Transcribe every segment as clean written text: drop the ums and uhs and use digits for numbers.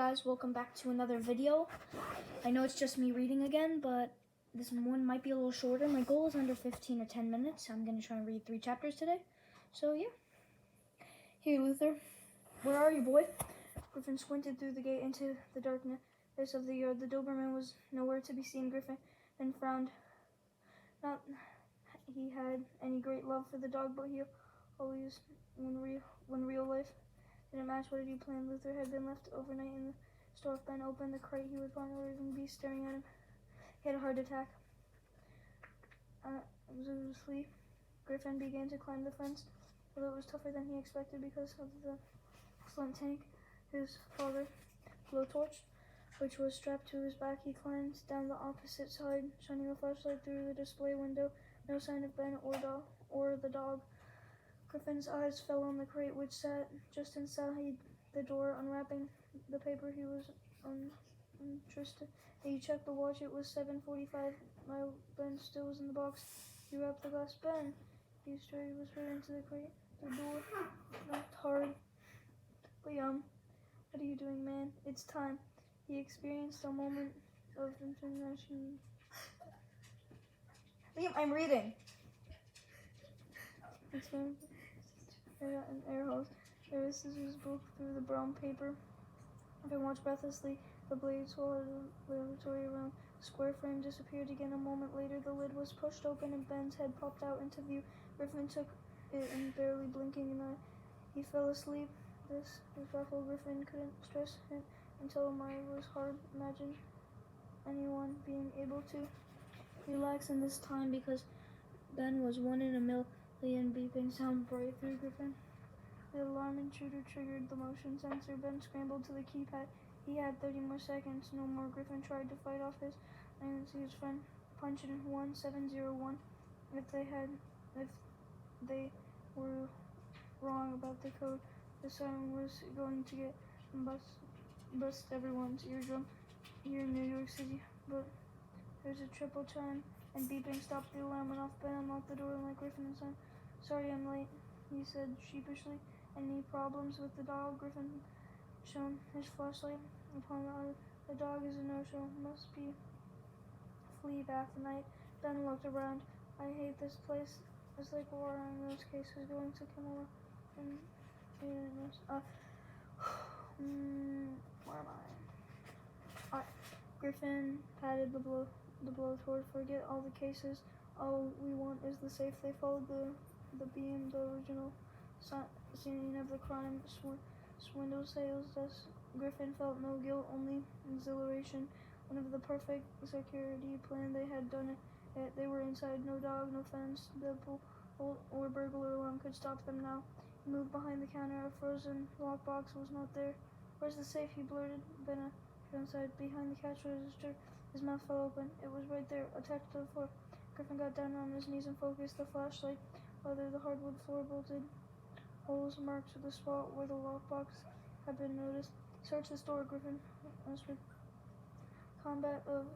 guys, welcome back to another video. I know it's just me reading again, but this one might be a little shorter. My goal is under 15 or 10 minutes. I'm going to try and read 3 chapters today. So yeah. Here, Luther. Where are you, boy? Griffin squinted through the gate into the darkness of the yard. The Doberman was nowhere to be seen. Griffin and frowned. Not he had any great love for the dog, but he always, when real life didn't match, what did he plan? Luther had been left overnight in the store. If Ben opened the crate, he would probably even be staring at him. He had a heart attack. Obviously, Griffin began to climb the fence, although it was tougher than he expected because of the excellent tank. His father, blowtorch, which was strapped to his back. He climbed down the opposite side, shining a flashlight through the display window. No sign of Ben or the dog. Griffin's eyes fell on the crate, which sat just inside the door. Unwrapping the paper, he was interested. He checked the watch. It was 7:45. Ben still was in the box. He wrapped the glass. Ben, he whispered into the crate. The door knocked hard. Liam, what are you doing, man? It's time. He experienced a moment of internation. Liam, I'm reading. An air hose. There was scissors broke through the brown paper. Ben watched breathlessly. The blade swallowed the laboratory around. The square frame disappeared again. A moment later, the lid was pushed open and Ben's head popped out into view. Griffin took it and barely blinking an eye. He fell asleep. This was baffled. Griffin couldn't stress it until it was hard. Imagine anyone being able to relax in this time because Ben was one in a million. Beeping sound bright through Griffin. The alarm intruder triggered the motion sensor. Ben scrambled to the keypad. He had 30 more seconds. No more. Griffin tried to fight off his see his friend. Punch in 1701. If they were wrong about the code, the siren was going to get bust everyone's eardrum here in New York City. But there's a triple chime and beeping stopped the alarm. Went off. Ben unlocked the door and let Griffin inside. Sorry I'm late, he said sheepishly. Any problems with the dog? Griffin shone his flashlight upon the dog is a no-show. Must be flea bath tonight. Ben looked around. I hate this place. It's like water in those cases going to come over. Where am I? Griffin patted the blowtorch. Forget all the cases. All we want is the safe. They followed the beam, the original scene of the crime. Swindle sales desk. Griffin felt no guilt, only exhilaration. One of the perfect security plan. They had done it. They were inside. No dog, no fence. The or burglar alarm could stop them now. He moved behind the counter. A frozen lockbox was not there. Where's the safe? He blurted. Ben inside, behind the cash register. His mouth fell open. It was right there, attached to the floor. Griffin got down on his knees and focused the flashlight. Whether the hardwood floor bolted holes marked the spot where the lockbox had been noticed. Search the store, Griffin whispered. Combat of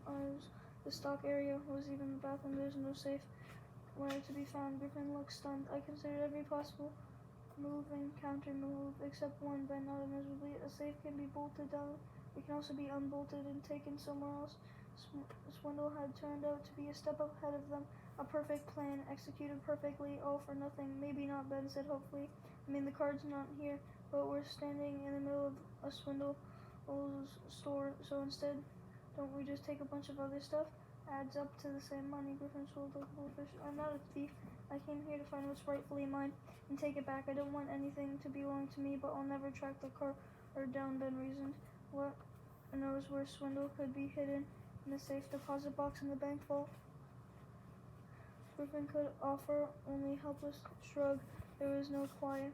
ours. The stock area was even the bathroom. There's no safe where to be found. Griffin looked stunned. I considered every possible move and counter move except one. Ben nodded miserably. A safe can be bolted down. It can also be unbolted and taken somewhere else. Swindle had turned out to be a step ahead of them. A perfect plan, executed perfectly, all for nothing. Maybe not, Ben said hopefully. I mean, the card's not here, but we're standing in the middle of a Swindle store, so instead, don't we just take a bunch of other stuff? Adds up to the same money. Griffin swallowed like a goldfish. I'm not a thief. I came here to find what's rightfully mine and take it back. I don't want anything to belong to me, but I'll never track the car or down, Ben reasoned. What knows where Swindle could be hidden? In the safe deposit box in the bank vault. Griffin could offer only helpless shrug. There was no quiet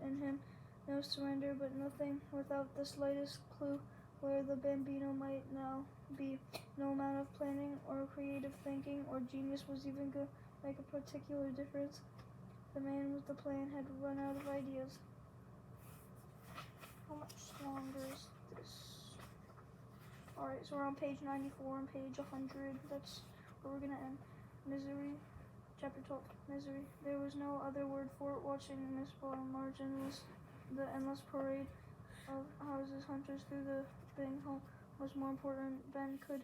in him, no surrender, but nothing without the slightest clue where the Bambino might now be. No amount of planning or creative thinking or genius was even going to make a particular difference. The man with the plan had run out of ideas. How much longer is this? Alright, so we're on page 94 and page 100. That's where we're going to end. Misery. Chapter 12. Misery. There was no other word for it. Watching Miss Bar margin was the endless parade of houses, hunters through the Bing home was more important. Ben could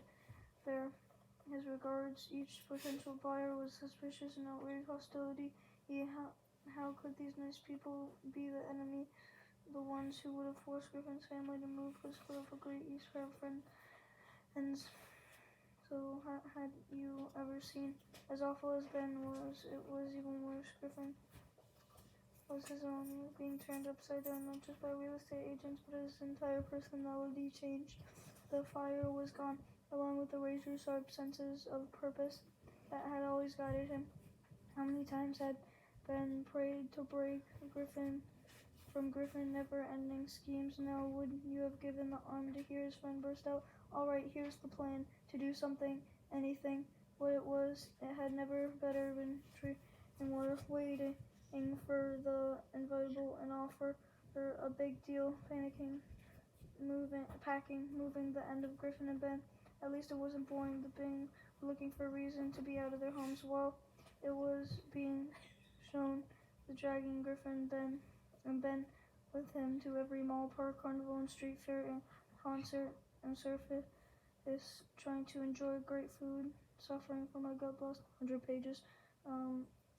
bear his regards. Each potential buyer was suspicious and outraged hostility. How could these nice people be the enemy? The ones who would have forced Griffin's family to move was full of a great East Fair friend. And so, had you ever seen, as awful as Ben was, it was even worse. Griffin was his own, being turned upside down not just by real estate agents, but his entire personality changed. The fire was gone, along with the razor-sharp senses of purpose that had always guided him. How many times had Ben prayed to break Griffin never-ending schemes? Now would you have given the arm to hear his friend burst out, "All right, here's the plan, to do something, anything." What it was, it had never better been true, and were waiting for the inevitable and offer her a big deal, packing, moving the end of Griffin and Ben. At least it wasn't boring. The Bing were looking for a reason to be out of their homes while it was being shown. The dragging Griffin and Ben with him to every mall, park, carnival, and street fair, and concert and circus, trying to enjoy great food, suffering from a gut blast. 100 pages.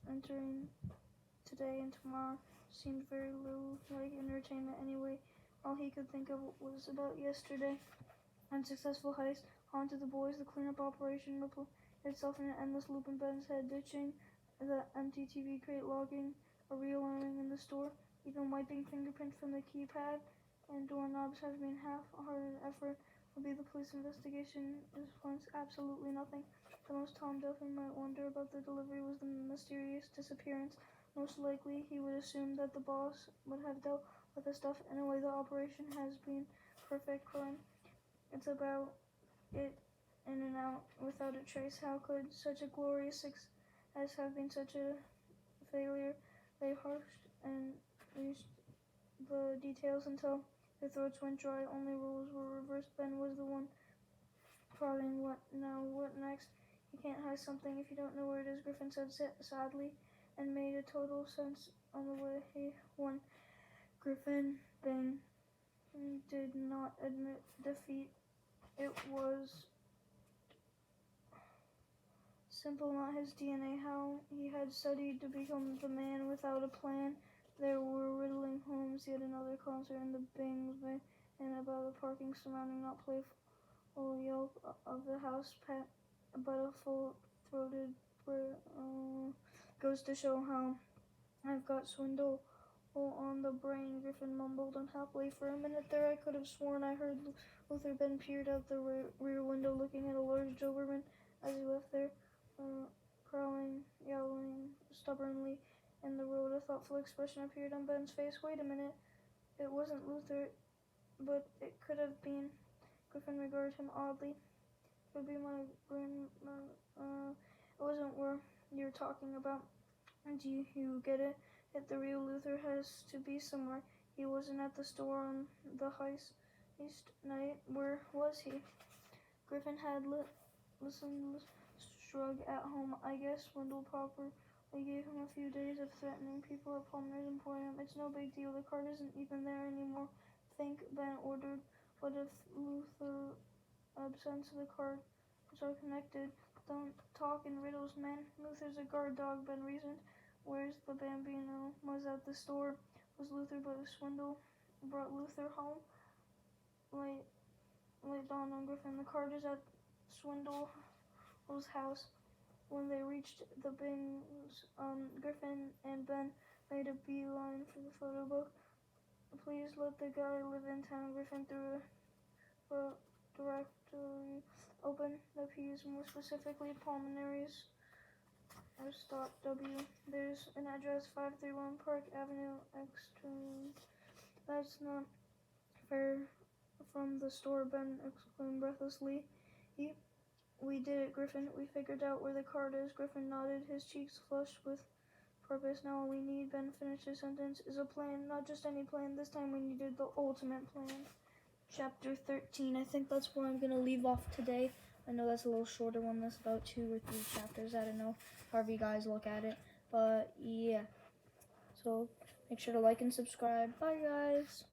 Entering today and tomorrow seemed very little like entertainment anyway. All he could think of was about yesterday. Unsuccessful heist haunted the boys. The cleanup operation replied itself in an endless loop in Ben's head, ditching the empty TV crate, logging a realarming in the store, even wiping fingerprints from the keypad and doorknobs has been half-hearted effort. Would be the police investigation is once absolutely nothing. The most Tom Duffin might wonder about the delivery was the mysterious disappearance. Most likely, he would assume that the boss would have dealt with the stuff. In a way, the operation has been perfect crime. It's about it in and out without a trace. How could such a glorious success have been such a failure? They harshed and reached the details until their throats went dry. Only rules were reversed. Ben was the one prodding. What now? What next? You can't hide something if you don't know where it is, Griffin said sadly, and made a total sense on the way. One, Griffin Bing did not admit defeat. It was simple, not his DNA. How he had studied to become the man without a plan. There were riddling homes, yet another concert in the Bing's Bay, and about the parking surrounding, not playful yelp of the house pet, but a full-throated goes to show how I've got Swindle on the brain, Griffin mumbled unhappily. For a minute there, I could have sworn I heard Luther. Ben peered out the rear window, looking at a large Doberman as he left there, prowling, yowling stubbornly in the road. A thoughtful expression appeared on Ben's face. Wait a minute. It wasn't Luther, but it could have been. Griffin regarded him oddly. It would be my it wasn't where you're talking about. Do you get it? The real Luther has to be somewhere. He wasn't at the store on the heist night. Where was he? Griffin had listened, shrug at home. I guess Swindle properly gave him a few days of threatening people at Palmer's Emporium. It's no big deal. The card isn't even there anymore. Think, Ben ordered. What if Luther absents the card are connected? Don't talk in riddles, man. Luther's a guard dog, Ben reasoned. Where's the Bambino? Was at the store. Was Luther, but Swindle brought Luther home. Late dawn on Griffin. The card is at Swindle's house. When they reached the Bings, Griffin and Ben made a beeline for the photo book. Please let the guy live in town. Griffin threw a directory open. The P's, more specifically Palminaries. Stop W. There's an address, 531 Park Avenue, Extreme. That's not far from the store, Ben exclaimed breathlessly. We did it, Griffin. We figured out where the card is. Griffin nodded, his cheeks flushed with purpose. Now all we need, Ben finished his sentence, is a plan. Not just any plan. This time we needed the ultimate plan. Chapter 13. I think that's where I'm going to leave off today. I know that's a little shorter one. That's about 2 or 3 chapters. I don't know. However you guys look at it. But yeah. So make sure to like and subscribe. Bye, guys.